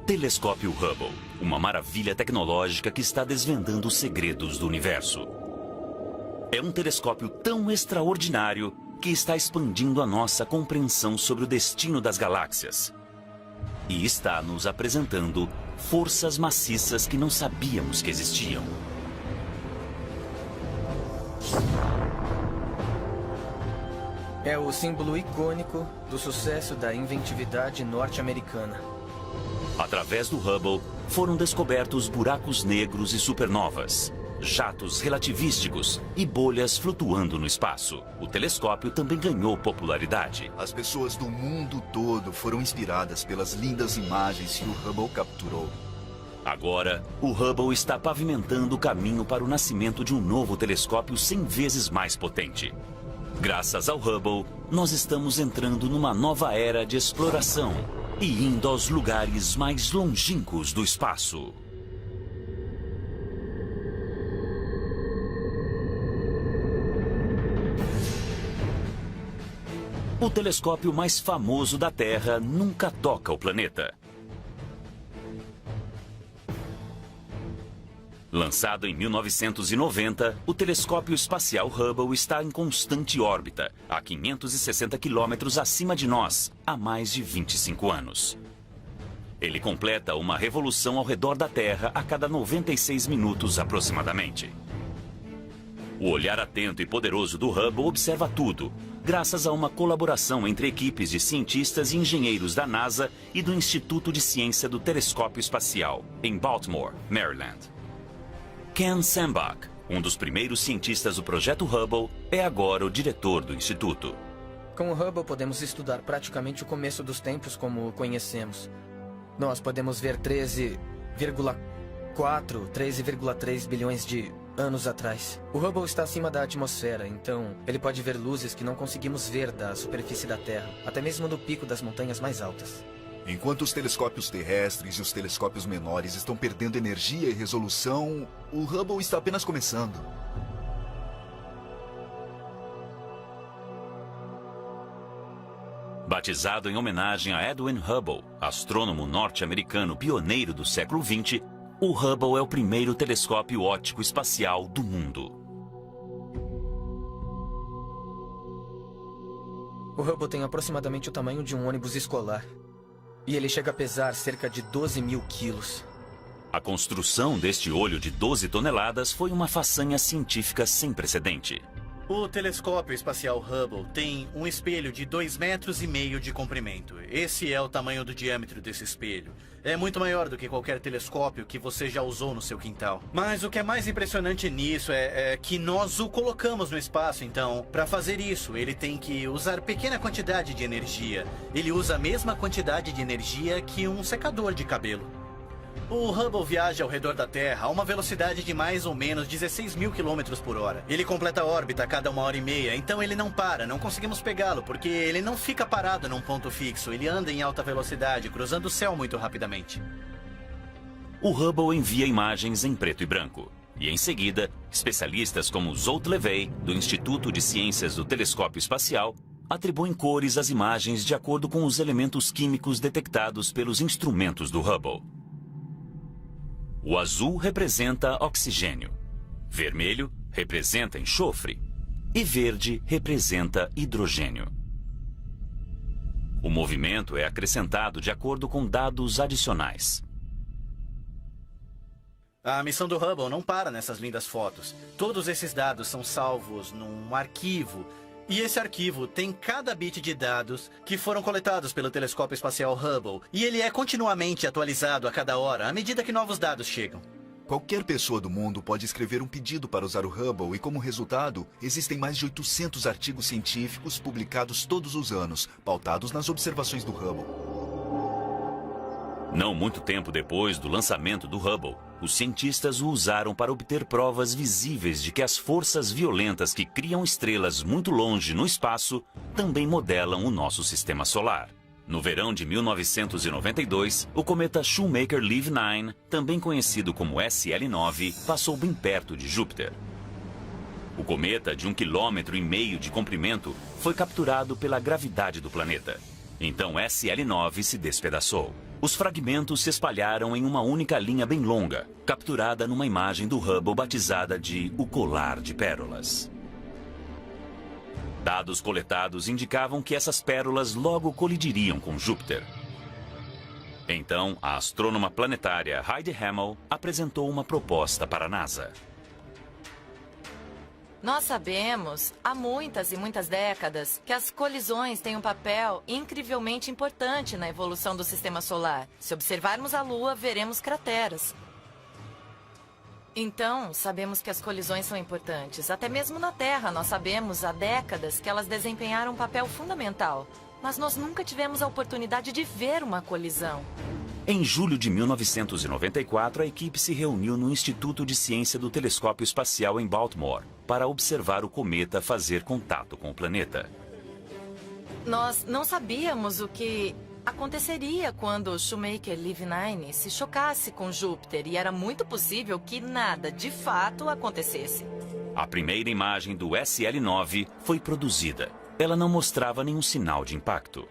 Telescópio Hubble, uma maravilha tecnológica que está desvendando os segredos do universo. É um telescópio tão extraordinário que está expandindo a nossa compreensão sobre o destino das galáxias. E está nos apresentando forças maciças que não sabíamos que existiam. É o símbolo icônico do sucesso da inventividade norte-americana. Através do Hubble, foram descobertos buracos negros e supernovas, jatos relativísticos e bolhas flutuando no espaço. O telescópio também ganhou popularidade. As pessoas do mundo todo foram inspiradas pelas lindas imagens que o Hubble capturou. Agora, o Hubble está pavimentando o caminho para o nascimento de um novo telescópio 100 vezes mais potente. Graças ao Hubble, nós estamos entrando numa nova era de exploração e indo aos lugares mais longínquos do espaço. O telescópio mais famoso da Terra nunca toca o planeta. Lançado em 1990, o telescópio espacial Hubble está em constante órbita, a 560 quilômetros acima de nós, há mais de 25 anos. Ele completa uma revolução ao redor da Terra a cada 96 minutos aproximadamente. O olhar atento e poderoso do Hubble observa tudo, graças a uma colaboração entre equipes de cientistas e engenheiros da NASA e do Instituto de Ciência do Telescópio Espacial, em Baltimore, Maryland. Ken Sembach, um dos primeiros cientistas do projeto Hubble, é agora o diretor do instituto. Com o Hubble podemos estudar praticamente o começo dos tempos como o conhecemos. Nós podemos ver 13,3 bilhões de anos atrás. O Hubble está acima da atmosfera, então ele pode ver luzes que não conseguimos ver da superfície da Terra, até mesmo do pico das montanhas mais altas. Enquanto os telescópios terrestres e os telescópios menores estão perdendo energia e resolução, o Hubble está apenas começando. Batizado em homenagem a Edwin Hubble, astrônomo norte-americano pioneiro do século XX, o Hubble é o primeiro telescópio óptico espacial do mundo. O Hubble tem aproximadamente o tamanho de um ônibus escolar. E ele chega a pesar cerca de 12 mil quilos. A construção deste olho de 12 toneladas foi uma façanha científica sem precedente. O telescópio espacial Hubble tem um espelho de 2,5 metros de comprimento. Esse é o tamanho do diâmetro desse espelho. É muito maior do que qualquer telescópio que você já usou no seu quintal. Mas o que é mais impressionante nisso é que nós o colocamos no espaço, então, para fazer isso, ele tem que usar pequena quantidade de energia. Ele usa a mesma quantidade de energia que um secador de cabelo. O Hubble viaja ao redor da Terra a uma velocidade de mais ou menos 16 mil quilômetros por hora. Ele completa a órbita a cada 1h30, então ele não para, não conseguimos pegá-lo, porque ele não fica parado num ponto fixo. Ele anda em alta velocidade, cruzando o céu muito rapidamente. O Hubble envia imagens em preto e branco. E em seguida, especialistas como Zolt Levey, do Instituto de Ciências do Telescópio Espacial, atribuem cores às imagens de acordo com os elementos químicos detectados pelos instrumentos do Hubble. O azul representa oxigênio, vermelho representa enxofre e verde representa hidrogênio. O movimento é acrescentado de acordo com dados adicionais. A missão do Hubble não para nessas lindas fotos. Todos esses dados são salvos num arquivo. E esse arquivo tem cada bit de dados que foram coletados pelo telescópio espacial Hubble. E ele é continuamente atualizado a cada hora, à medida que novos dados chegam. Qualquer pessoa do mundo pode escrever um pedido para usar o Hubble e, como resultado, existem mais de 800 artigos científicos publicados todos os anos, pautados nas observações do Hubble. Não muito tempo depois do lançamento do Hubble, os cientistas o usaram para obter provas visíveis de que as forças violentas que criam estrelas muito longe no espaço também modelam o nosso sistema solar. No verão de 1992, o cometa Shoemaker-Levy 9, também conhecido como SL9, passou bem perto de Júpiter. O cometa, de 1,5 km de comprimento, foi capturado pela gravidade do planeta. Então SL9 se despedaçou. Os fragmentos se espalharam em uma única linha bem longa, capturada numa imagem do Hubble batizada de O Colar de Pérolas. Dados coletados indicavam que essas pérolas logo colidiriam com Júpiter. Então, a astrônoma planetária Heidi Hammel apresentou uma proposta para a NASA. Nós sabemos, há muitas e muitas décadas, que as colisões têm um papel incrivelmente importante na evolução do sistema solar. Se observarmos a Lua, veremos crateras. Então, sabemos que as colisões são importantes. Até mesmo na Terra, nós sabemos há décadas que elas desempenharam um papel fundamental. Mas nós nunca tivemos a oportunidade de ver uma colisão. Em julho de 1994, a equipe se reuniu no Instituto de Ciência do Telescópio Espacial em Baltimore para observar o cometa fazer contato com o planeta. Nós não sabíamos o que aconteceria quando o Shoemaker-Levy-9 se chocasse com Júpiter, e era muito possível que nada, de fato, acontecesse. A primeira imagem do SL9 foi produzida. Ela não mostrava nenhum sinal de impacto.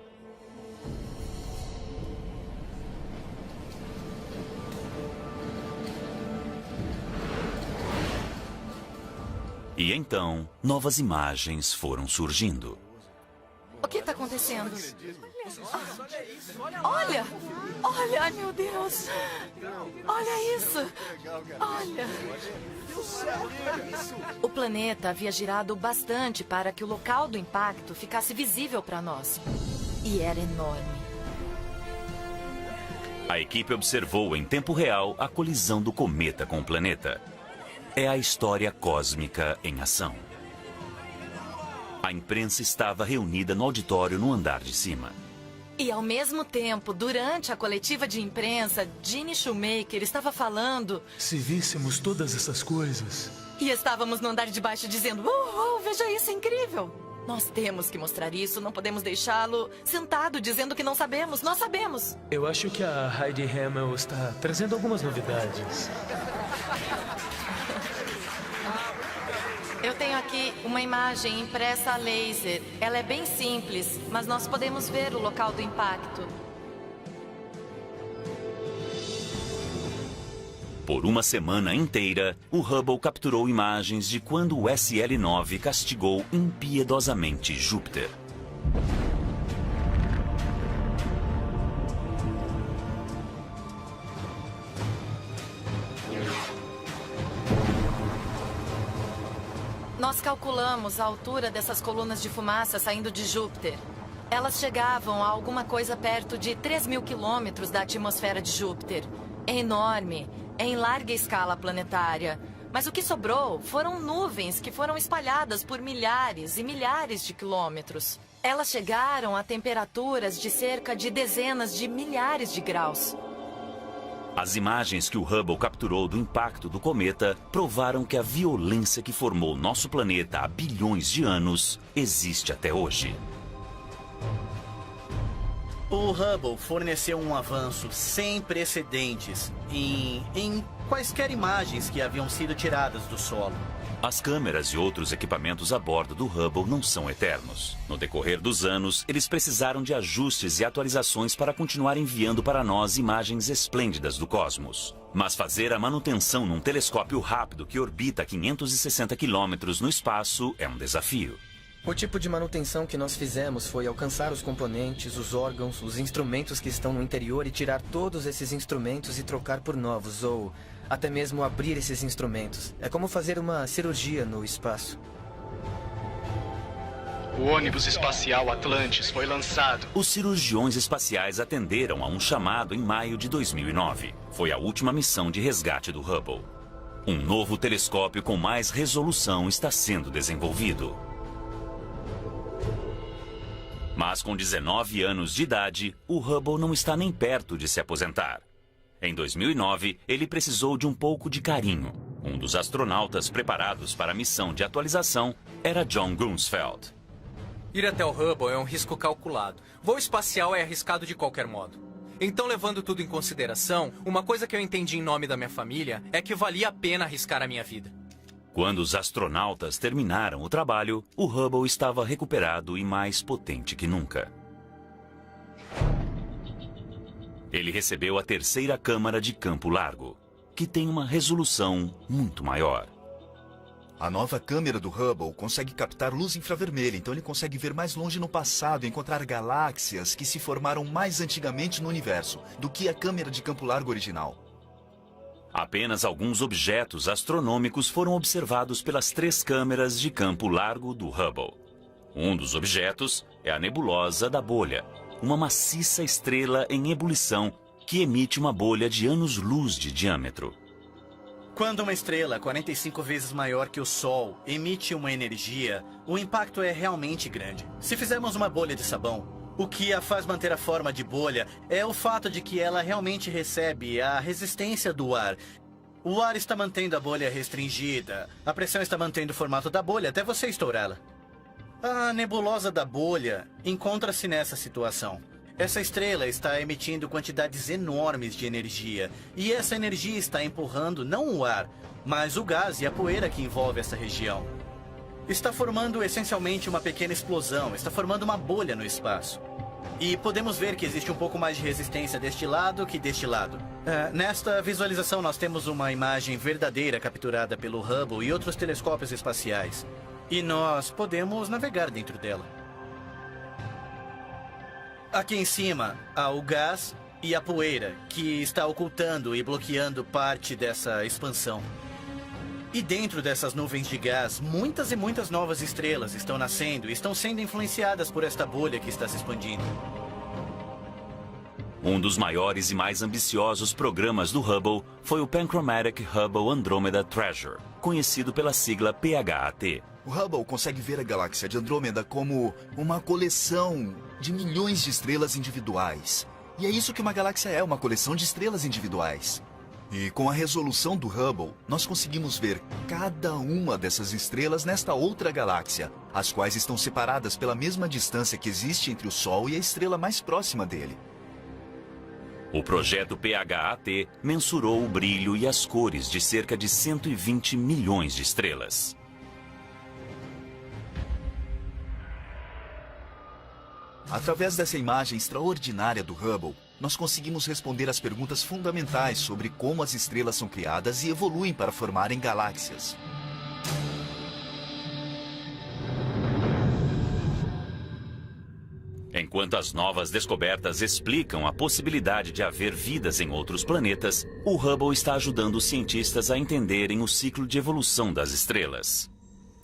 E então, novas imagens foram surgindo. O que está acontecendo? Olha! Olha, ai meu Deus! Olha isso! Olha! O planeta havia girado bastante para que o local do impacto ficasse visível para nós. E era enorme. A equipe observou em tempo real a colisão do cometa com o planeta. É a história cósmica em ação. A imprensa estava reunida no auditório no andar de cima. E ao mesmo tempo, durante a coletiva de imprensa, Gene Shoemaker estava falando... Se víssemos todas essas coisas... E estávamos no andar de baixo dizendo, veja isso, é incrível. Nós temos que mostrar isso, não podemos deixá-lo sentado dizendo que não sabemos, nós sabemos. Eu acho que a Heidi Hammel está trazendo algumas novidades. Eu tenho aqui uma imagem impressa a laser. Ela é bem simples, mas nós podemos ver o local do impacto. Por uma semana inteira, o Hubble capturou imagens de quando o SL9 castigou impiedosamente Júpiter. Nós calculamos a altura dessas colunas de fumaça saindo de Júpiter. Elas chegavam a alguma coisa perto de 3.000 quilômetros da atmosfera de Júpiter. É enorme, é em larga escala planetária. Mas o que sobrou foram nuvens que foram espalhadas por milhares e milhares de quilômetros. Elas chegaram a temperaturas de cerca de dezenas de milhares de graus. As imagens que o Hubble capturou do impacto do cometa provaram que a violência que formou nosso planeta há bilhões de anos existe até hoje. O Hubble forneceu um avanço sem precedentes em quaisquer imagens que haviam sido tiradas do solo. As câmeras e outros equipamentos a bordo do Hubble não são eternos. No decorrer dos anos, eles precisaram de ajustes e atualizações para continuar enviando para nós imagens esplêndidas do cosmos. Mas fazer a manutenção num telescópio rápido que orbita a 560 quilômetros no espaço é um desafio. O tipo de manutenção que nós fizemos foi alcançar os componentes, os órgãos, os instrumentos que estão no interior e tirar todos esses instrumentos e trocar por novos, ou até mesmo abrir esses instrumentos. É como fazer uma cirurgia no espaço. O ônibus espacial Atlantis foi lançado. Os cirurgiões espaciais atenderam a um chamado em maio de 2009. Foi a última missão de resgate do Hubble. Um novo telescópio com mais resolução está sendo desenvolvido. Mas com 19 anos de idade, o Hubble não está nem perto de se aposentar. Em 2009, ele precisou de um pouco de carinho. Um dos astronautas preparados para a missão de atualização era John Grunsfeld. Ir até o Hubble é um risco calculado. Voo espacial é arriscado de qualquer modo. Então, levando tudo em consideração, uma coisa que eu entendi em nome da minha família é que valia a pena arriscar a minha vida. Quando os astronautas terminaram o trabalho, o Hubble estava recuperado e mais potente que nunca. Ele recebeu a terceira câmara de campo largo, que tem uma resolução muito maior. A nova câmera do Hubble consegue captar luz infravermelha, então ele consegue ver mais longe no passado e encontrar galáxias que se formaram mais antigamente no universo do que a câmera de campo largo original. Apenas alguns objetos astronômicos foram observados pelas 3 câmeras de campo largo do Hubble. Um dos objetos é a nebulosa da bolha, uma maciça estrela em ebulição que emite uma bolha de anos-luz de diâmetro. Quando uma estrela 45 vezes maior que o Sol emite uma energia, o impacto é realmente grande. Se fizermos uma bolha de sabão, o que a faz manter a forma de bolha é o fato de que ela realmente recebe a resistência do ar. O ar está mantendo a bolha restringida, a pressão está mantendo o formato da bolha até você estourá-la. A nebulosa da bolha encontra-se nessa situação. Essa estrela está emitindo quantidades enormes de energia, e essa energia está empurrando não o ar, mas o gás e a poeira que envolve essa região. Está formando essencialmente uma pequena explosão, está formando uma bolha no espaço. E podemos ver que existe um pouco mais de resistência deste lado que deste lado. Nesta visualização nós temos uma imagem verdadeira capturada pelo Hubble e outros telescópios espaciais. E nós podemos navegar dentro dela. Aqui em cima há o gás e a poeira, que está ocultando e bloqueando parte dessa expansão. E dentro dessas nuvens de gás, muitas e muitas novas estrelas estão nascendo e estão sendo influenciadas por esta bolha que está se expandindo. Um dos maiores e mais ambiciosos programas do Hubble foi o Panchromatic Hubble Andromeda Treasure, conhecido pela sigla PHAT. O Hubble consegue ver a galáxia de Andrômeda como uma coleção de milhões de estrelas individuais. E é isso que uma galáxia é, uma coleção de estrelas individuais. E com a resolução do Hubble, nós conseguimos ver cada uma dessas estrelas nesta outra galáxia, as quais estão separadas pela mesma distância que existe entre o Sol e a estrela mais próxima dele. O projeto PHAT mensurou o brilho e as cores de cerca de 120 milhões de estrelas. Através dessa imagem extraordinária do Hubble, nós conseguimos responder às perguntas fundamentais sobre como as estrelas são criadas e evoluem para formarem galáxias. Enquanto as novas descobertas explicam a possibilidade de haver vidas em outros planetas, o Hubble está ajudando os cientistas a entenderem o ciclo de evolução das estrelas.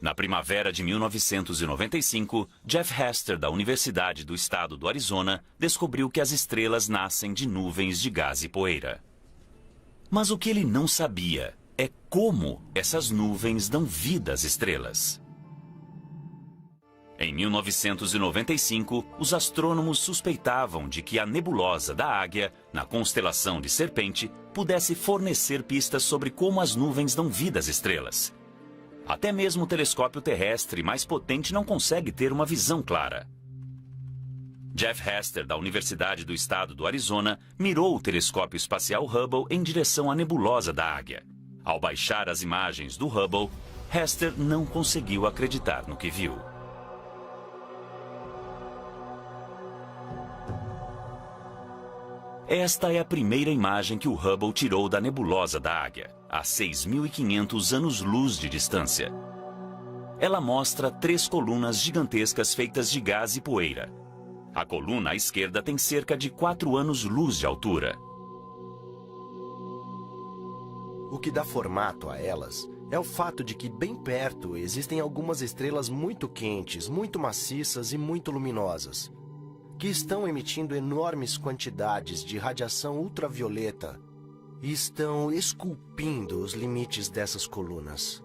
Na primavera de 1995, Jeff Hester, da Universidade do Estado do Arizona, descobriu que as estrelas nascem de nuvens de gás e poeira. Mas o que ele não sabia é como essas nuvens dão vida às estrelas. Em 1995, os astrônomos suspeitavam de que a nebulosa da Águia, na constelação de Serpente, pudesse fornecer pistas sobre como as nuvens dão vida às estrelas. Até mesmo o telescópio terrestre mais potente não consegue ter uma visão clara. Jeff Hester, da Universidade do Estado do Arizona, mirou o telescópio espacial Hubble em direção à nebulosa da Águia. Ao baixar as imagens do Hubble, Hester não conseguiu acreditar no que viu. Esta é a primeira imagem que o Hubble tirou da nebulosa da Águia, a 6.500 anos-luz de distância. Ela mostra 3 colunas gigantescas feitas de gás e poeira. A coluna à esquerda tem cerca de 4 anos-luz de altura. O que dá formato a elas é o fato de que bem perto existem algumas estrelas muito quentes, muito maciças e muito luminosas, que estão emitindo enormes quantidades de radiação ultravioleta e estão esculpindo os limites dessas colunas.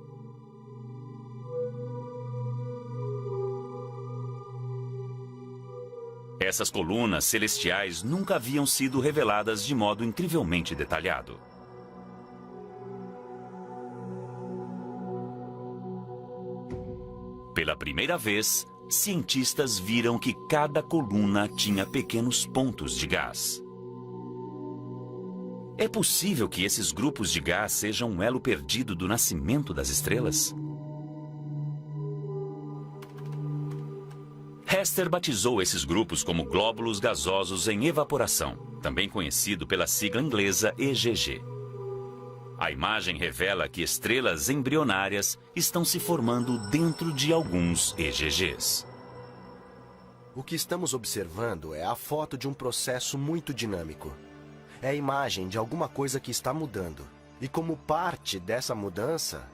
Essas colunas celestiais nunca haviam sido reveladas de modo incrivelmente detalhado. Pela primeira vez, cientistas viram que cada coluna tinha pequenos pontos de gás. É possível que esses grupos de gás sejam um elo perdido do nascimento das estrelas? Hester batizou esses grupos como glóbulos gasosos em evaporação, também conhecido pela sigla inglesa EGG. A imagem revela que estrelas embrionárias estão se formando dentro de alguns EGGs. O que estamos observando é a foto de um processo muito dinâmico. É a imagem de alguma coisa que está mudando. E como parte dessa mudança,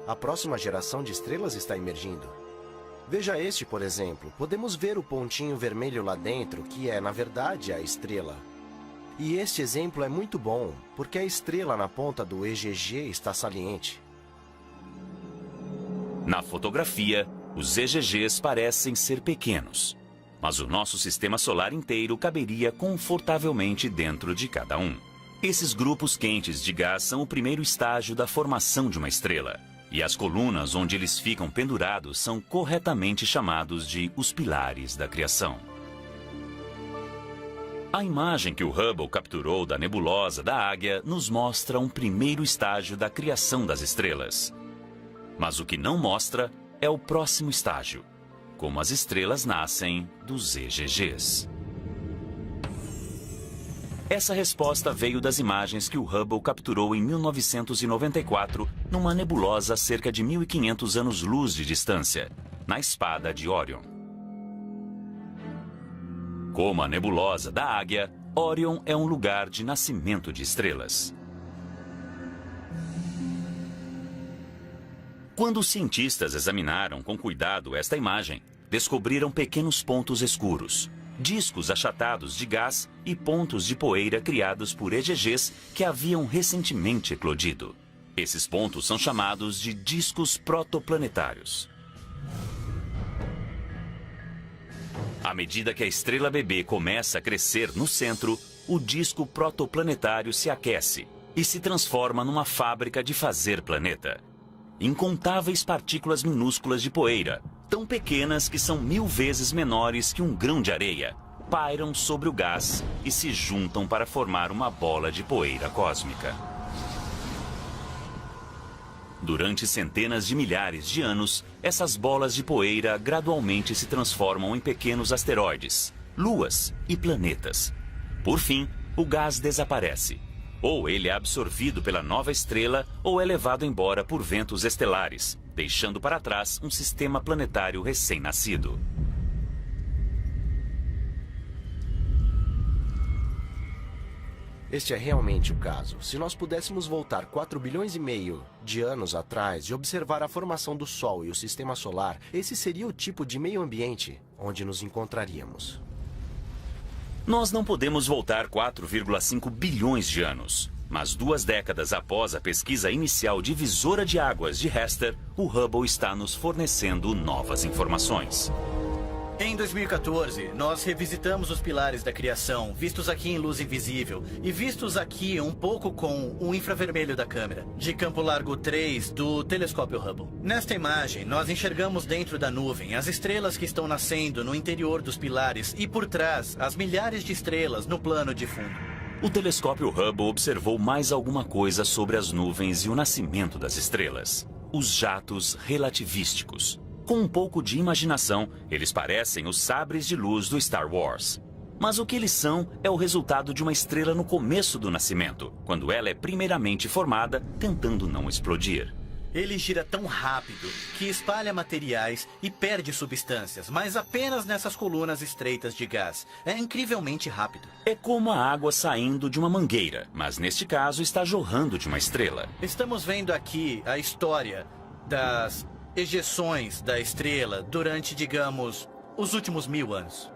a próxima geração de estrelas está emergindo. Veja este, por exemplo. Podemos ver o pontinho vermelho lá dentro, que é, na verdade, a estrela. E este exemplo é muito bom, porque a estrela na ponta do EGG está saliente. Na fotografia, os EGGs parecem ser pequenos, mas o nosso sistema solar inteiro caberia confortavelmente dentro de cada um. Esses grupos quentes de gás são o primeiro estágio da formação de uma estrela, e as colunas onde eles ficam pendurados são corretamente chamados de os pilares da criação. A imagem que o Hubble capturou da nebulosa da Águia nos mostra um primeiro estágio da criação das estrelas. Mas o que não mostra é o próximo estágio, como as estrelas nascem dos EGGs. Essa resposta veio das imagens que o Hubble capturou em 1994 numa nebulosa a cerca de 1.500 anos-luz de distância, na espada de Órion. Como a nebulosa da Águia, Órion é um lugar de nascimento de estrelas. Quando os cientistas examinaram com cuidado esta imagem, descobriram pequenos pontos escuros, discos achatados de gás e pontos de poeira criados por EGGs que haviam recentemente eclodido. Esses pontos são chamados de discos protoplanetários. À medida que a estrela bebê começa a crescer no centro, o disco protoplanetário se aquece e se transforma numa fábrica de fazer planeta. Incontáveis partículas minúsculas de poeira, tão pequenas que são 1000 vezes menores que um grão de areia, pairam sobre o gás e se juntam para formar uma bola de poeira cósmica. Durante centenas de milhares de anos, essas bolas de poeira gradualmente se transformam em pequenos asteroides, luas e planetas. Por fim, o gás desaparece. Ou ele é absorvido pela nova estrela ou é levado embora por ventos estelares, deixando para trás um sistema planetário recém-nascido. Este é realmente o caso. Se nós pudéssemos voltar 4 bilhões e meio de anos atrás e observar a formação do Sol e o Sistema Solar, esse seria o tipo de meio ambiente onde nos encontraríamos. Nós não podemos voltar 4,5 bilhões de anos, mas 2 décadas após a pesquisa inicial divisora de águas de Hester, o Hubble está nos fornecendo novas informações. Em 2014, nós revisitamos os pilares da criação, vistos aqui em luz invisível e vistos aqui um pouco com o infravermelho da câmera, de campo largo 3 do telescópio Hubble. Nesta imagem, nós enxergamos dentro da nuvem as estrelas que estão nascendo no interior dos pilares e por trás as milhares de estrelas no plano de fundo. O telescópio Hubble observou mais alguma coisa sobre as nuvens e o nascimento das estrelas: os jatos relativísticos. Com um pouco de imaginação, eles parecem os sabres de luz do Star Wars. Mas o que eles são é o resultado de uma estrela no começo do nascimento, quando ela é primeiramente formada, tentando não explodir. Ele gira tão rápido que espalha materiais e perde substâncias, mas apenas nessas colunas estreitas de gás. É incrivelmente rápido. É como a água saindo de uma mangueira, mas neste caso está jorrando de uma estrela. Estamos vendo aqui a história das ejeções da estrela durante, digamos, os últimos 1000 anos.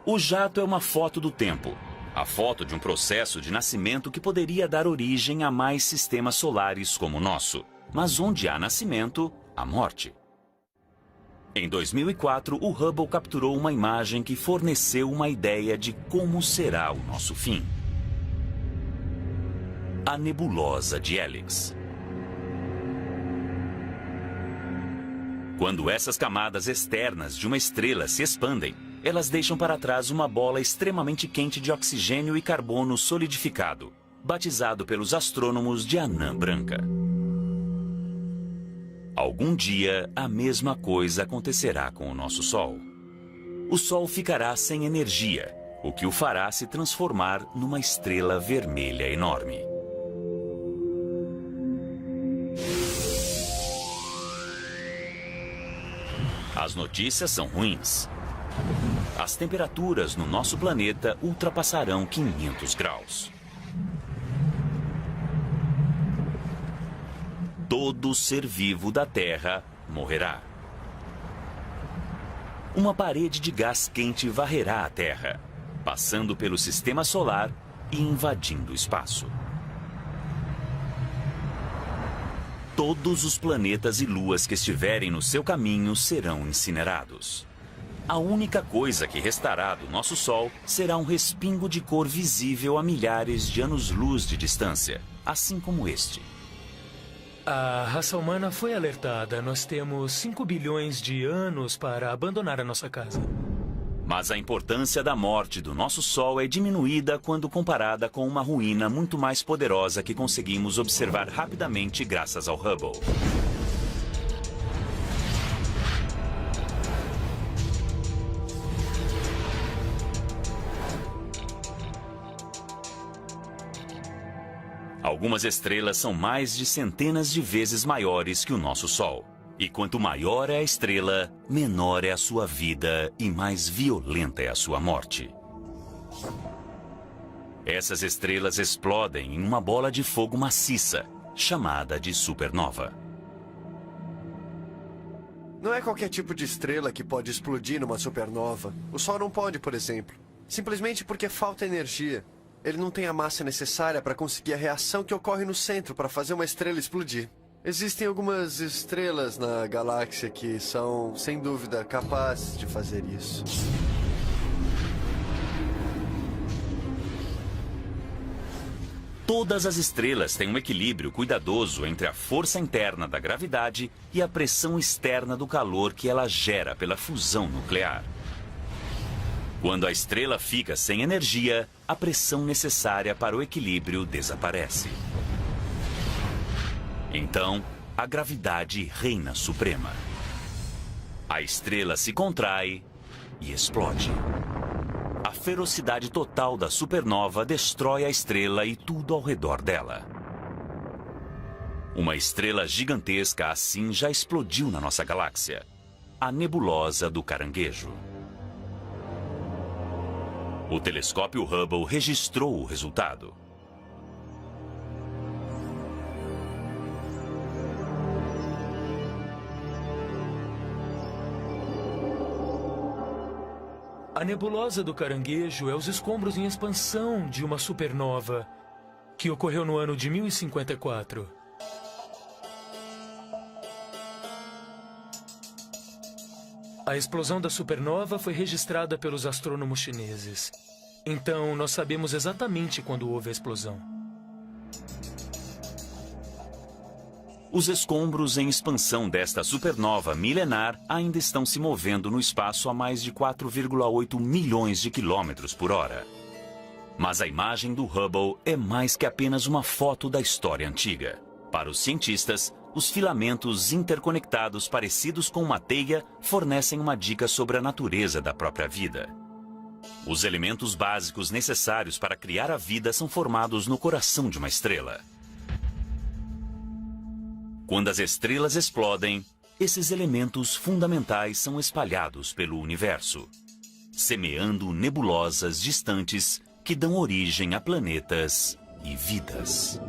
O jato é uma foto do tempo. A foto de um processo de nascimento que poderia dar origem a mais sistemas solares como o nosso. Mas onde há nascimento, há morte. Em 2004, o Hubble capturou uma imagem que forneceu uma ideia de como será o nosso fim. A nebulosa de Helix. Quando essas camadas externas de uma estrela se expandem, elas deixam para trás uma bola extremamente quente de oxigênio e carbono solidificado, batizado pelos astrônomos de anã branca. Algum dia, a mesma coisa acontecerá com o nosso Sol. o Sol ficará sem energia, o que o fará se transformar numa estrela vermelha enorme. As notícias são ruins. As temperaturas no nosso planeta ultrapassarão 500 graus. Todo ser vivo da Terra morrerá. Uma parede de gás quente varrerá a Terra, passando pelo sistema solar e invadindo o espaço. Todos os planetas e luas que estiverem no seu caminho serão incinerados. A única coisa que restará do nosso Sol será um respingo de cor visível a milhares de anos-luz de distância, assim como este. A raça humana foi alertada. Nós temos 5 bilhões de anos para abandonar a nossa casa. Mas a importância da morte do nosso Sol é diminuída quando comparada com uma ruína muito mais poderosa que conseguimos observar rapidamente graças ao Hubble. Algumas estrelas são mais de centenas de vezes maiores que o nosso Sol. E quanto maior é a estrela, menor é a sua vida e mais violenta é a sua morte. Essas estrelas explodem em uma bola de fogo maciça, chamada de supernova. Não é qualquer tipo de estrela que pode explodir numa supernova. O Sol não pode, por exemplo. Simplesmente porque falta energia. Ele não tem a massa necessária para conseguir a reação que ocorre no centro para fazer uma estrela explodir. Existem algumas estrelas na galáxia que são, sem dúvida, capazes de fazer isso. Todas as estrelas têm um equilíbrio cuidadoso entre a força interna da gravidade e a pressão externa do calor que ela gera pela fusão nuclear. Quando a estrela fica sem energia, a pressão necessária para o equilíbrio desaparece. Então, a gravidade reina suprema. A estrela se contrai e explode. A ferocidade total da supernova destrói a estrela e tudo ao redor dela. Uma estrela gigantesca assim já explodiu na nossa galáxia, a nebulosa do Caranguejo. O telescópio Hubble registrou o resultado. A nebulosa do Caranguejo é os escombros em expansão de uma supernova que ocorreu no ano de 1054. A explosão da supernova foi registrada pelos astrônomos chineses. Então, nós sabemos exatamente quando houve a explosão. Os escombros em expansão desta supernova milenar ainda estão se movendo no espaço a mais de 4,8 milhões de quilômetros por hora. Mas a imagem do Hubble é mais que apenas uma foto da história antiga. Para os cientistas, os filamentos interconectados parecidos com uma teia fornecem uma dica sobre a natureza da própria vida. Os elementos básicos necessários para criar a vida são formados no coração de uma estrela. Quando as estrelas explodem, esses elementos fundamentais são espalhados pelo universo, semeando nebulosas distantes que dão origem a planetas e vidas.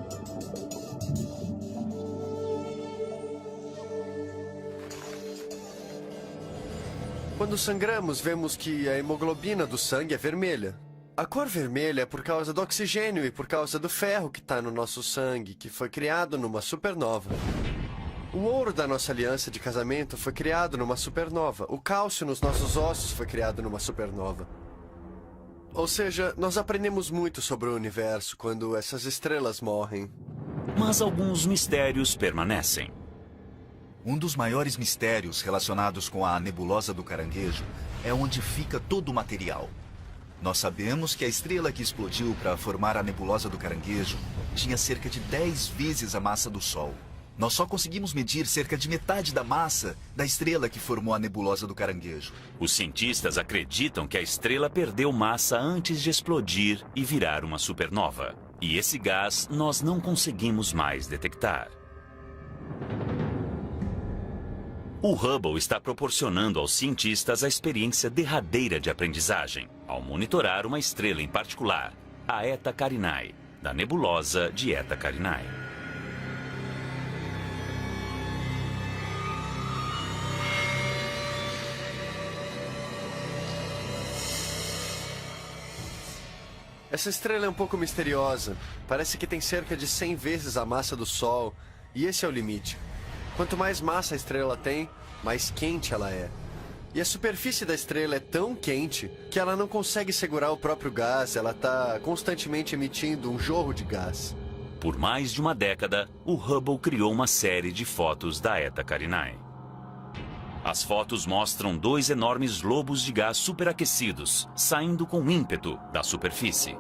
Quando sangramos, vemos que a hemoglobina do sangue é vermelha. A cor vermelha é por causa do oxigênio e por causa do ferro que está no nosso sangue, que foi criado numa supernova. O ouro da nossa aliança de casamento foi criado numa supernova. O cálcio nos nossos ossos foi criado numa supernova. Ou seja, nós aprendemos muito sobre o universo quando essas estrelas morrem. Mas alguns mistérios permanecem. Um dos maiores mistérios relacionados com a nebulosa do Caranguejo é onde fica todo o material. Nós sabemos que a estrela que explodiu para formar a nebulosa do Caranguejo tinha cerca de 10 vezes a massa do Sol. Nós só conseguimos medir cerca de metade da massa da estrela que formou a nebulosa do Caranguejo. Os cientistas acreditam que a estrela perdeu massa antes de explodir e virar uma supernova. E esse gás nós não conseguimos mais detectar. O Hubble está proporcionando aos cientistas a experiência derradeira de aprendizagem, ao monitorar uma estrela em particular, a Eta Carinae, da nebulosa de Eta Carinae. Essa estrela é um pouco misteriosa. Parece que tem cerca de 100 vezes a massa do Sol, e esse é o limite. Quanto mais massa a estrela tem, mais quente ela é. E a superfície da estrela é tão quente que ela não consegue segurar o próprio gás, ela está constantemente emitindo um jorro de gás. Por mais de uma década, o Hubble criou uma série de fotos da Eta Carinae. As fotos mostram 2 enormes lobos de gás superaquecidos, saindo com ímpeto da superfície.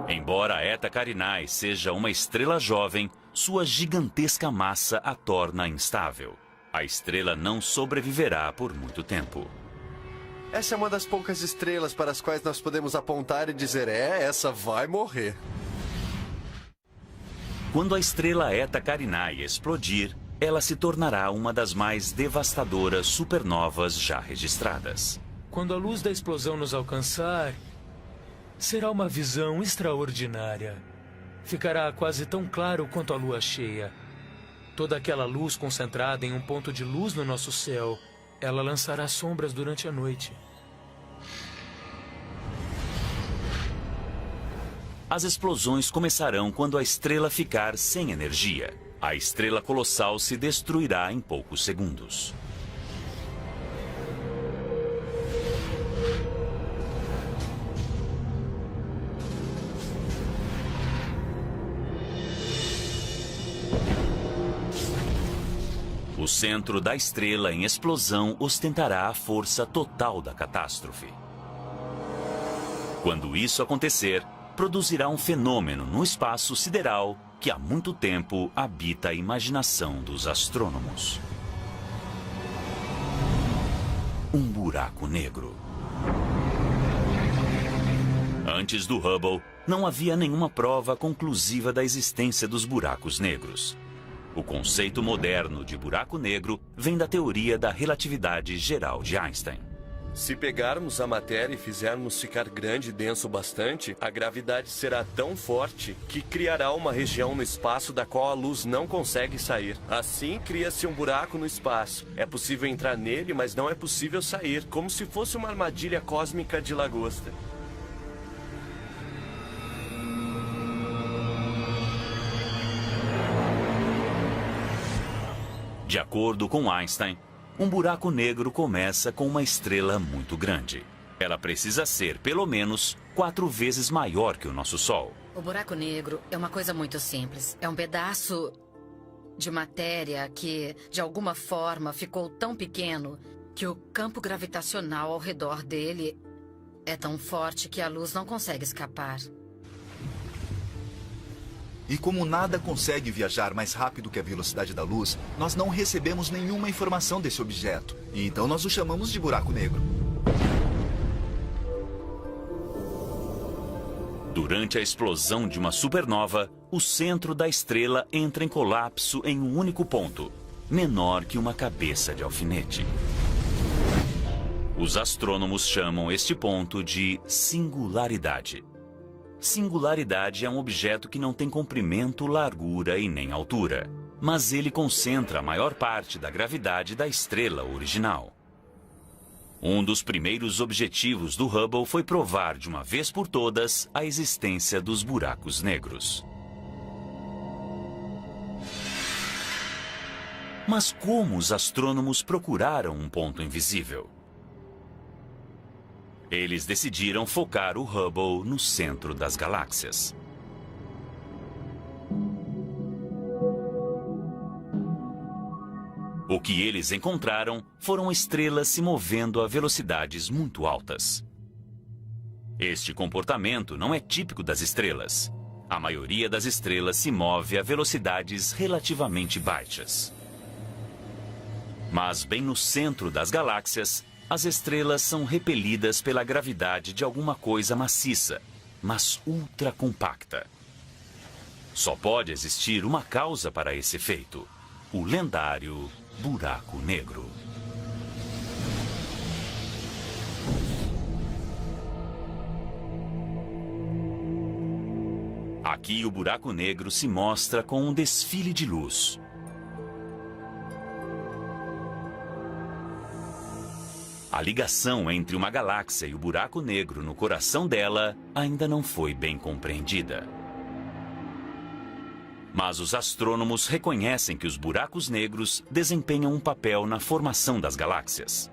Embora a Eta Carinae seja uma estrela jovem, sua gigantesca massa a torna instável. A estrela não sobreviverá por muito tempo. Essa é uma das poucas estrelas para as quais nós podemos apontar e dizer, essa vai morrer. Quando a estrela Eta Carinae explodir, ela se tornará uma das mais devastadoras supernovas já registradas. Quando a luz da explosão nos alcançar, será uma visão extraordinária. Ficará quase tão claro quanto a lua cheia. Toda aquela luz concentrada em um ponto de luz no nosso céu, ela lançará sombras durante a noite. As explosões começarão quando a estrela ficar sem energia. A estrela colossal se destruirá em poucos segundos. O centro da estrela em explosão ostentará a força total da catástrofe. Quando isso acontecer, produzirá um fenômeno no espaço sideral que há muito tempo habita a imaginação dos astrônomos. Um buraco negro. Antes do Hubble, não havia nenhuma prova conclusiva da existência dos buracos negros. O conceito moderno de buraco negro vem da teoria da relatividade geral de Einstein. Se pegarmos a matéria e fizermos ficar grande e denso bastante, a gravidade será tão forte que criará uma região no espaço da qual a luz não consegue sair. Assim, cria-se um buraco no espaço. É possível entrar nele, mas não é possível sair, como se fosse uma armadilha cósmica de lagosta. De acordo com Einstein, um buraco negro começa com uma estrela muito grande. Ela precisa ser, pelo menos, 4 vezes maior que o nosso Sol. O buraco negro é uma coisa muito simples. É um pedaço de matéria que, de alguma forma, ficou tão pequeno que o campo gravitacional ao redor dele é tão forte que a luz não consegue escapar. E como nada consegue viajar mais rápido que a velocidade da luz, nós não recebemos nenhuma informação desse objeto. E então nós o chamamos de buraco negro. Durante a explosão de uma supernova, o centro da estrela entra em colapso em um único ponto, menor que uma cabeça de alfinete. Os astrônomos chamam este ponto de singularidade. Singularidade é um objeto que não tem comprimento, largura e nem altura, mas ele concentra a maior parte da gravidade da estrela original. Um dos primeiros objetivos do Hubble foi provar de uma vez por todas a existência dos buracos negros. Mas como os astrônomos procuraram um ponto invisível? Eles decidiram focar o Hubble no centro das galáxias. O que eles encontraram foram estrelas se movendo a velocidades muito altas. Este comportamento não é típico das estrelas. A maioria das estrelas se move a velocidades relativamente baixas. Mas bem no centro das galáxias, as estrelas são repelidas pela gravidade de alguma coisa maciça, mas ultra compacta. Só pode existir uma causa para esse efeito: o lendário buraco negro. Aqui o buraco negro se mostra com um desfile de luz. A ligação entre uma galáxia e o buraco negro no coração dela ainda não foi bem compreendida. Mas os astrônomos reconhecem que os buracos negros desempenham um papel na formação das galáxias.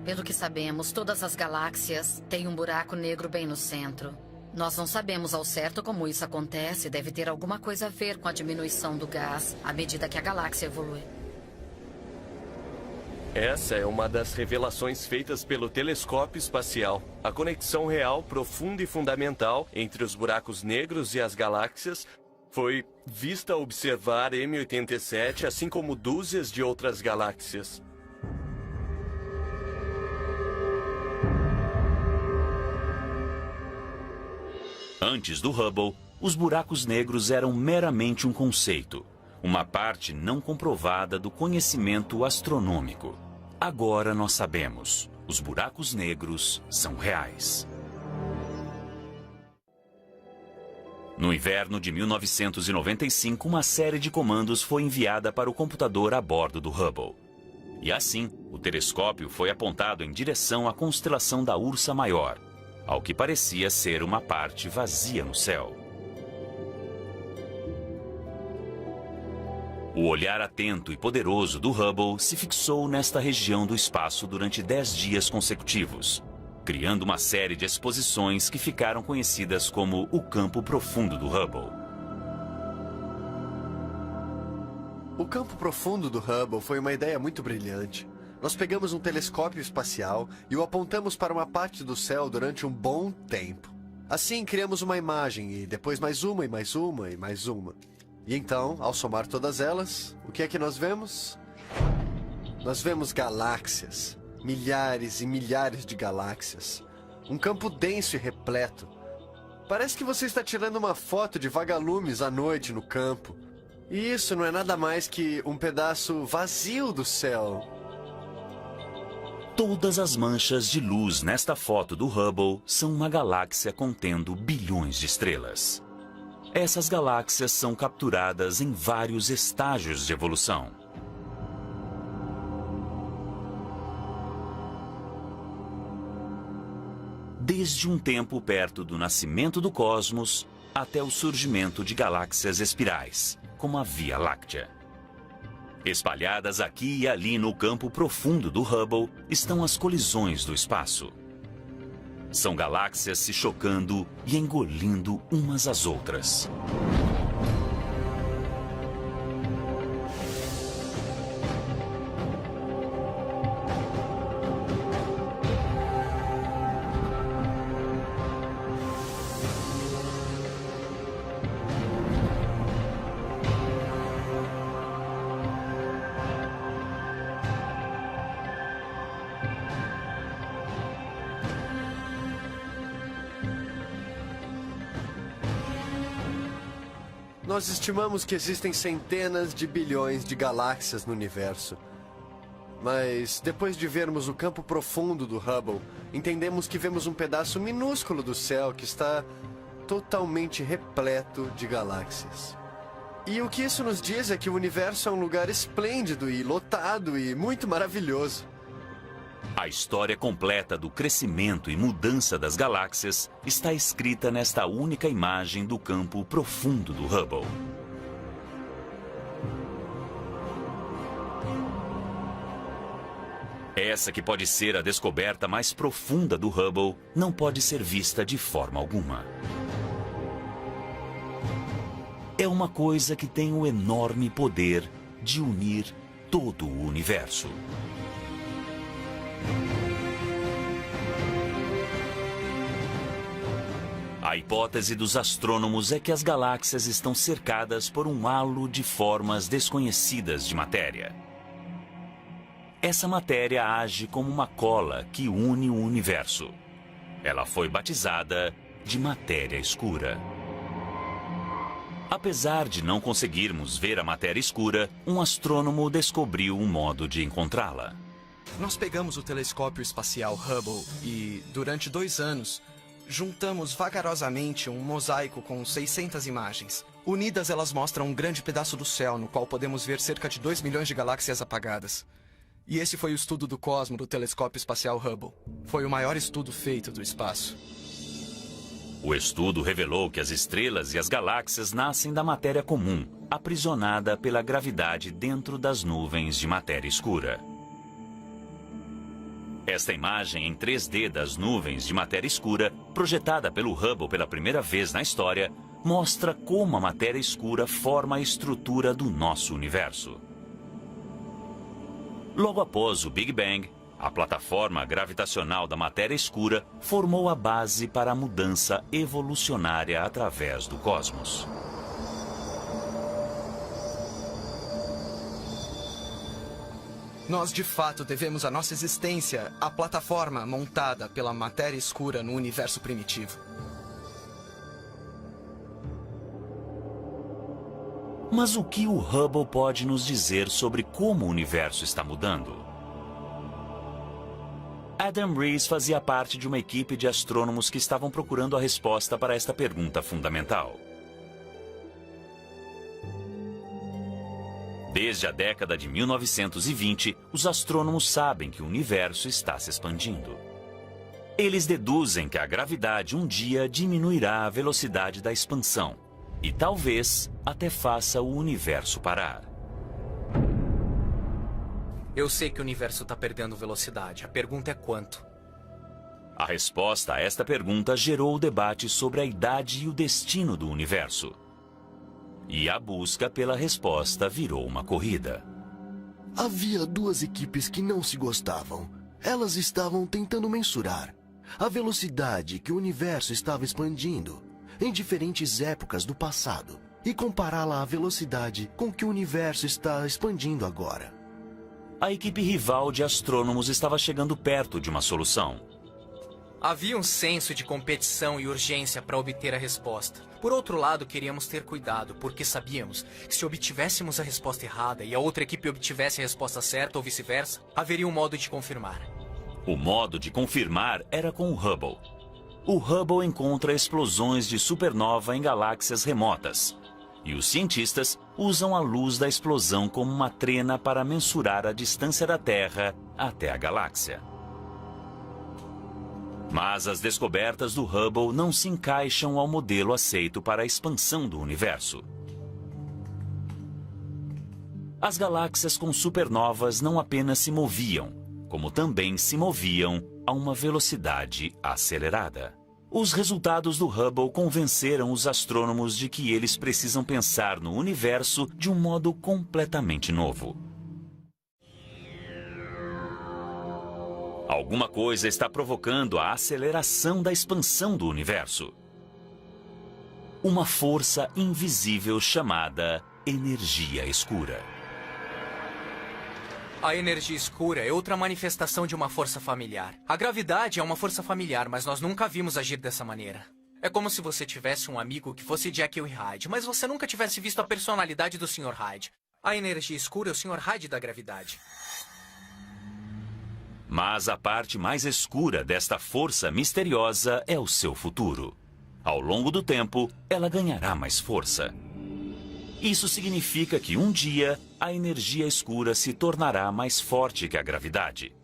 Pelo que sabemos, todas as galáxias têm um buraco negro bem no centro. Nós não sabemos ao certo como isso acontece. Deve ter alguma coisa a ver com a diminuição do gás à medida que a galáxia evolui. Essa é uma das revelações feitas pelo telescópio espacial. A conexão real, profunda e fundamental entre os buracos negros e as galáxias foi vista ao observar M87, assim como dúzias de outras galáxias. Antes do Hubble, os buracos negros eram meramente um conceito, uma parte não comprovada do conhecimento astronômico. Agora nós sabemos, os buracos negros são reais. No inverno de 1995, uma série de comandos foi enviada para o computador a bordo do Hubble. E assim, o telescópio foi apontado em direção à constelação da Ursa Maior, ao que parecia ser uma parte vazia no céu. O olhar atento e poderoso do Hubble se fixou nesta região do espaço durante 10 dias consecutivos, criando uma série de exposições que ficaram conhecidas como o campo profundo do Hubble. O campo profundo do Hubble foi uma ideia muito brilhante. Nós pegamos um telescópio espacial e o apontamos para uma parte do céu durante um bom tempo. Assim, criamos uma imagem e depois mais uma e mais uma e mais uma. E então, ao somar todas elas, o que é que nós vemos? Nós vemos galáxias, milhares e milhares de galáxias. Um campo denso e repleto. Parece que você está tirando uma foto de vagalumes à noite no campo. E isso não é nada mais que um pedaço vazio do céu. Todas as manchas de luz nesta foto do Hubble são uma galáxia contendo bilhões de estrelas. Essas galáxias são capturadas em vários estágios de evolução. Desde um tempo perto do nascimento do cosmos até o surgimento de galáxias espirais, como a Via Láctea. Espalhadas aqui e ali no campo profundo do Hubble estão as colisões do espaço. São galáxias se chocando e engolindo umas às outras. Nós estimamos que existem centenas de bilhões de galáxias no universo. Mas, depois de vermos o campo profundo do Hubble, entendemos que vemos um pedaço minúsculo do céu que está totalmente repleto de galáxias. E o que isso nos diz é que o universo é um lugar esplêndido e lotado e muito maravilhoso. A história completa do crescimento e mudança das galáxias está escrita nesta única imagem do campo profundo do Hubble. Essa que pode ser a descoberta mais profunda do Hubble não pode ser vista de forma alguma. É uma coisa que tem o enorme poder de unir todo o universo. A hipótese dos astrônomos é que as galáxias estão cercadas por um halo de formas desconhecidas de matéria. Essa matéria age como uma cola que une o universo. Ela foi batizada de matéria escura. Apesar de não conseguirmos ver a matéria escura, um astrônomo descobriu um modo de encontrá-la. Nós pegamos o telescópio espacial Hubble e, durante 2 anos, juntamos vagarosamente um mosaico com 600 imagens. Unidas, elas mostram um grande pedaço do céu, no qual podemos ver cerca de 2 milhões de galáxias apagadas. E esse foi o estudo do cosmo do telescópio espacial Hubble. Foi o maior estudo feito do espaço. O estudo revelou que as estrelas e as galáxias nascem da matéria comum, aprisionada pela gravidade dentro das nuvens de matéria escura. Esta imagem em 3D das nuvens de matéria escura, projetada pelo Hubble pela primeira vez na história, mostra como a matéria escura forma a estrutura do nosso universo. Logo após o Big Bang, a plataforma gravitacional da matéria escura formou a base para a mudança evolucionária através do cosmos. Nós, de fato, devemos a nossa existência à plataforma montada pela matéria escura no universo primitivo. Mas o que o Hubble pode nos dizer sobre como o universo está mudando? Adam Rees fazia parte de uma equipe de astrônomos que estavam procurando a resposta para esta pergunta fundamental. Desde a década de 1920, os astrônomos sabem que o universo está se expandindo. Eles deduzem que a gravidade um dia diminuirá a velocidade da expansão e talvez até faça o universo parar. Eu sei que o universo está perdendo velocidade. A pergunta é quanto? A resposta a esta pergunta gerou o debate sobre a idade e o destino do universo. E a busca pela resposta virou uma corrida. Havia 2 equipes que não se gostavam. Elas estavam tentando mensurar a velocidade que o universo estava expandindo em diferentes épocas do passado e compará-la à velocidade com que o universo está expandindo agora. A equipe rival de astrônomos estava chegando perto de uma solução. Havia um senso de competição e urgência para obter a resposta. Por outro lado, queríamos ter cuidado, porque sabíamos que se obtivéssemos a resposta errada e a outra equipe obtivesse a resposta certa ou vice-versa, haveria um modo de confirmar. O modo de confirmar era com o Hubble. O Hubble encontra explosões de supernova em galáxias remotas. E os cientistas usam a luz da explosão como uma trena para mensurar a distância da Terra até a galáxia. Mas as descobertas do Hubble não se encaixam ao modelo aceito para a expansão do universo. As galáxias com supernovas não apenas se moviam, como também se moviam a uma velocidade acelerada. Os resultados do Hubble convenceram os astrônomos de que eles precisam pensar no universo de um modo completamente novo. Alguma coisa está provocando a aceleração da expansão do universo. Uma força invisível chamada energia escura. A energia escura é outra manifestação de uma força familiar. A gravidade é uma força familiar, mas nós nunca vimos agir dessa maneira. É como se você tivesse um amigo que fosse Jekyll e Hyde, mas você nunca tivesse visto a personalidade do Sr. Hyde. A energia escura é o Sr. Hyde da gravidade. Mas a parte mais escura desta força misteriosa é o seu futuro. Ao longo do tempo, ela ganhará mais força. Isso significa que um dia a energia escura se tornará mais forte que a gravidade.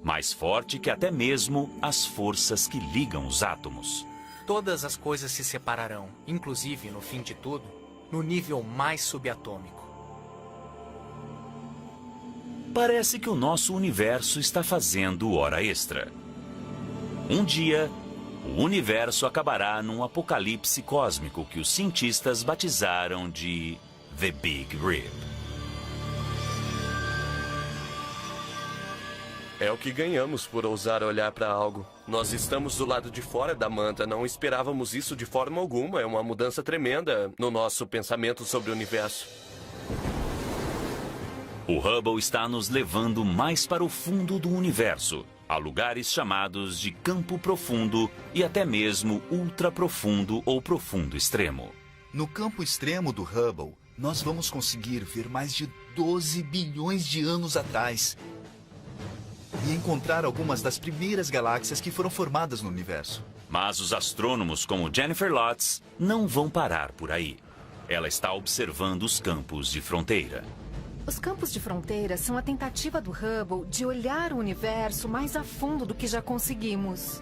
Mais forte que até mesmo as forças que ligam os átomos. Todas as coisas se separarão, inclusive, no fim de tudo, no nível mais subatômico. Parece que o nosso universo está fazendo hora extra. Um dia, o universo acabará num apocalipse cósmico que os cientistas batizaram de The Big Rip. É o que ganhamos por ousar olhar para algo Nós estamos do lado de fora da manta, não esperávamos isso de forma alguma. É uma mudança tremenda no nosso pensamento sobre o universo. O Hubble está nos levando mais para o fundo do universo, a lugares chamados de campo profundo e até mesmo ultraprofundo ou profundo extremo. No campo extremo do Hubble, nós vamos conseguir ver mais de 12 bilhões de anos atrás e encontrar algumas das primeiras galáxias que foram formadas no universo. Mas os astrônomos como Jennifer Lotz não vão parar por aí. Ela está observando os campos de fronteira. Os campos de fronteira são a tentativa do Hubble de olhar o universo mais a fundo do que já conseguimos.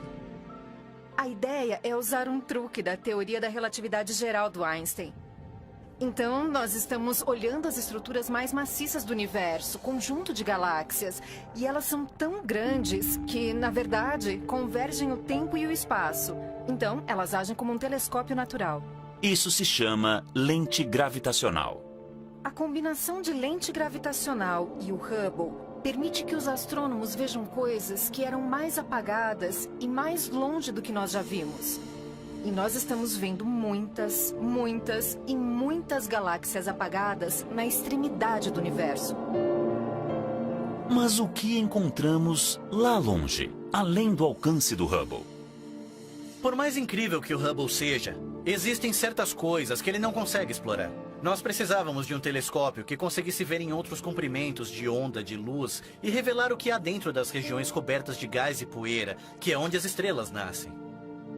A ideia é usar um truque da teoria da relatividade geral do Einstein. Então, nós estamos olhando as estruturas mais maciças do universo, conjunto de galáxias, e elas são tão grandes que, na verdade, convergem o tempo e o espaço. Então, elas agem como um telescópio natural. Isso se chama lente gravitacional. A combinação de lente gravitacional e o Hubble permite que os astrônomos vejam coisas que eram mais apagadas e mais longe do que nós já vimos. E nós estamos vendo muitas, muitas e muitas galáxias apagadas na extremidade do universo. Mas o que encontramos lá longe, além do alcance do Hubble? Por mais incrível que o Hubble seja, existem certas coisas que ele não consegue explorar. Nós precisávamos de um telescópio que conseguisse ver em outros comprimentos de onda de luz e revelar o que há dentro das regiões cobertas de gás e poeira, que é onde as estrelas nascem.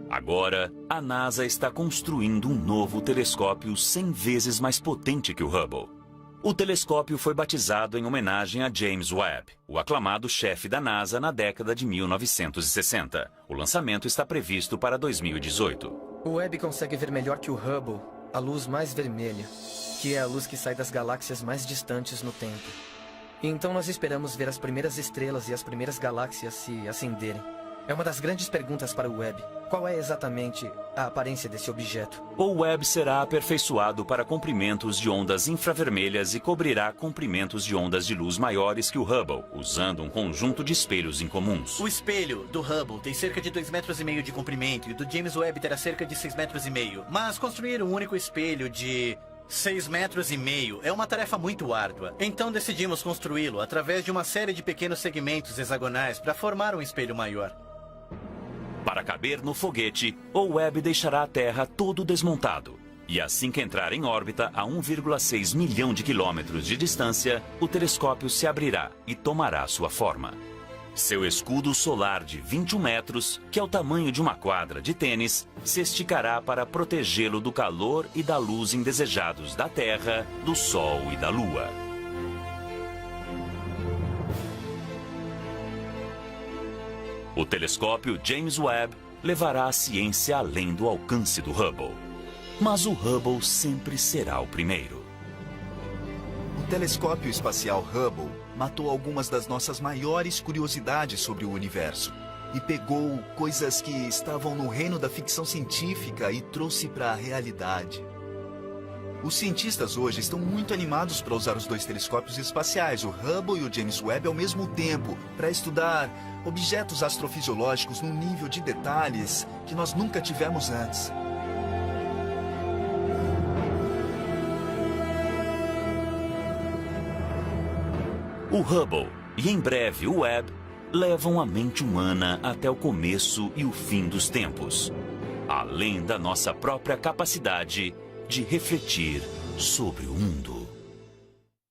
Agora, a NASA está construindo um novo telescópio 100 vezes mais potente que o Hubble. O telescópio foi batizado em homenagem a James Webb, o aclamado chefe da NASA na década de 1960. O lançamento está previsto para 2018. O Webb consegue ver melhor que o Hubble a luz mais vermelha, que é a luz que sai das galáxias mais distantes no tempo. E então nós esperamos ver as primeiras estrelas e as primeiras galáxias se acenderem. É uma das grandes perguntas para o Webb. Qual é exatamente a aparência desse objeto? O Webb será aperfeiçoado para comprimentos de ondas infravermelhas e cobrirá comprimentos de ondas de luz maiores que o Hubble, usando um conjunto de espelhos incomuns. O espelho do Hubble tem cerca de 2,5 metros de comprimento e o do James Webb terá cerca de 6,5 metros. Mas construir um único espelho de 6,5 metros é uma tarefa muito árdua. Então decidimos construí-lo através de uma série de pequenos segmentos hexagonais para formar um espelho maior. Para caber no foguete, o Webb deixará a Terra todo desmontado. E assim que entrar em órbita a 1,6 milhão de quilômetros de distância, o telescópio se abrirá e tomará sua forma. Seu escudo solar de 21 metros, que é o tamanho de uma quadra de tênis, se esticará para protegê-lo do calor e da luz indesejados da Terra, do Sol e da Lua. O telescópio James Webb levará a ciência além do alcance do Hubble. Mas o Hubble sempre será o primeiro. O telescópio espacial Hubble matou algumas das nossas maiores curiosidades sobre o universo e pegou coisas que estavam no reino da ficção científica e trouxe para a realidade. Os cientistas hoje estão muito animados para usar os dois telescópios espaciais, o Hubble e o James Webb, ao mesmo tempo, para estudar objetos astrofisiológicos num nível de detalhes que nós nunca tivemos antes. O Hubble e, em breve, o Webb levam a mente humana até o começo e o fim dos tempos, além da nossa própria capacidade de refletir sobre o mundo.